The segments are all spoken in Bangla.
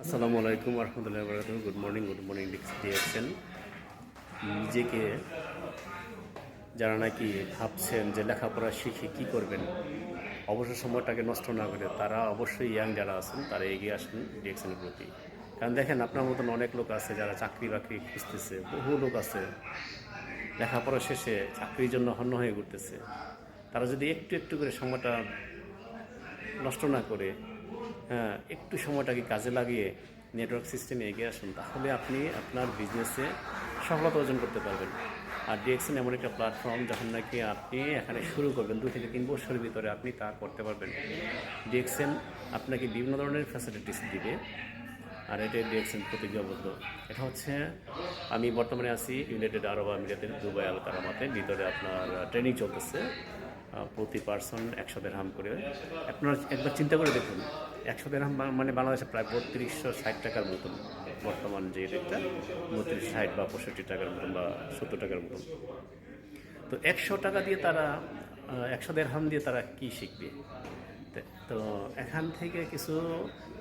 আসসালামু আলাইকুম রহমতুল্লাহি ওয়া বারাকাতুহু। Good morning DXN. নিজেকে যারা নাকি ভাবছেন যে লেখাপড়া শিখে কি করবেন, অবসর সময়টাকে নষ্ট না করে তারা অবশ্যই ইয়াং যারা আছেন তারা এগিয়ে আসেন ডিএক্সএনের প্রতি। কারণ দেখেন, আপনার মতন অনেক লোক আছে যারা চাকরি বাকরি খুঁজতেছে, বহু লোক আছে লেখাপড়া শেষে চাকরির জন্য হন্য হয়ে ঘুরতেছে। তারা যদি একটু একটু করে সময়টা নষ্ট না করে, হ্যাঁ, একটু সময়টাকে কাজে লাগিয়ে নেটওয়ার্ক সিস্টেমে এগিয়ে আসুন, তাহলে আপনি আপনার বিজনেসে সফলতা অর্জন করতে পারবেন। আর ডিএক্সএন এমন একটা প্ল্যাটফর্ম, যখন নাকি আপনি এখানে শুরু করবেন 2 থেকে 3 বছরের ভিতরে আপনি তা করতে পারবেন। ডিএক্সএন আপনাকে বিভিন্ন ধরনের ফ্যাসিলিটিস দিবে, আর এটা ডিএক্সএন প্রতিজ্ঞাবদ্ধ। এটা হচ্ছে, আমি বর্তমানে আছি ইউনাইটেড আরব আমিরাতের দুবাই আল কারামাতে। ভিতরে আপনার ট্রেনিং চলতেছে, প্রতি পার্সন 100 দিরহাম করে। আপনারা একবার চিন্তা করে দেখুন, 100 দিরহাম মানে বাংলাদেশে প্রায় 3260 টাকার মতন। বর্তমান যে রেটটা 3260 বা 65 টাকার মতন বা 70 টাকার মতন। তো 100 টাকা দিয়ে তারা 100 দিরহাম দিয়ে তারা কী শিখবে? তো এখান থেকে কিছু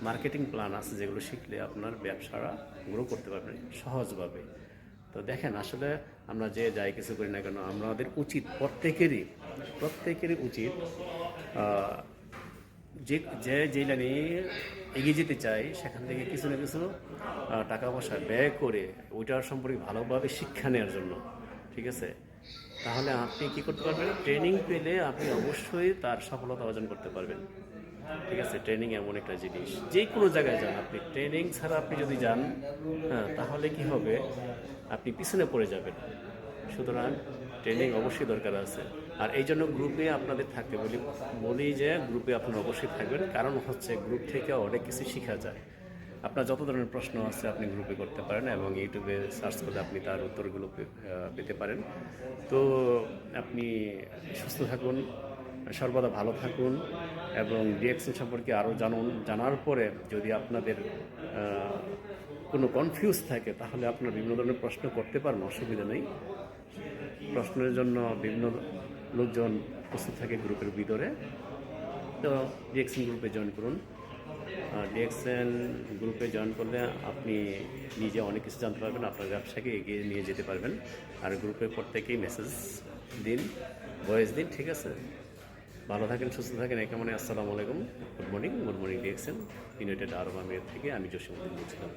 মার্কেটিং প্ল্যান আছে যেগুলো শিখলে আপনার ব্যবসাটা গ্রো করতে পারবেন সহজভাবে। তো দেখেন, আসলে আমরা যে যাই কিছু করি না কেন, আমাদের উচিত প্রত্যেকেরই উচিত যে লাইনে এগিয়ে যেতে চাই সেখান থেকে কিছু না কিছু টাকা পয়সা ব্যয় করে ওইটার সম্পর্কে ভালোভাবে শিক্ষা নেওয়ার জন্য, ঠিক আছে? তাহলে আপনি কী করতে পারবেন? ট্রেনিং পেলে আপনি অবশ্যই তার সফলতা অর্জন করতে পারবেন, ঠিক আছে? ট্রেনিং এমন একটা জিনিস, যে কোনো জায়গায় যান আপনি, ট্রেনিং ছাড়া আপনি যদি যান, হ্যাঁ, তাহলে কি হবে? আপনি পিছনে পড়ে যাবেন। সুতরাং ট্রেনিং অবশ্যই দরকার আছে। আর এই জন্য গ্রুপে আপনাদের থাকতে বলি যে গ্রুপে আপনারা অবশ্যই থাকবেন। কারণ হচ্ছে, গ্রুপ থেকে অনেক কিছু শেখা যায়। আপনার যত ধরনের প্রশ্ন আছে আপনি গ্রুপে করতে পারেন, এবং ইউটিউবে সার্চ করলে আপনি তার উত্তরগুলো পেতে পারেন। তো আপনি সুস্থ থাকুন, সর্বদা ভালো থাকুন, এবং ডিএক্সএন সম্পর্কে আরও জানার পরে যদি আপনাদের কোনো কনফিউজ থাকে, তাহলে আপনার বিভিন্ন ধরনের প্রশ্ন করতে পারেন, অসুবিধা নেই। প্রশ্নের জন্য বিভিন্ন লোকজন প্রস্তুত থাকে গ্রুপের ভিতরে। তো ডিএক্সএন গ্রুপে জয়েন করুন। ডিএক্সএন গ্রুপে জয়েন করলে আপনি নিজে অনেক কিছু জানতে পারবেন, আপনার ব্যবসাকে এগিয়ে নিয়ে যেতে পারবেন। আর গ্রুপে প্রত্যেকেই মেসেজ দিন, ভয়েস দিন, ঠিক আছে? ভালো থাকেন, সুস্থ থাকেন। এই কামনে আসসালামু আলাইকুম। গুড মর্নিং ডিএক্সএন, ইউনাইটেড আরব আমিরাত থেকে আমি জসিমউদ্দিন বলছিলাম।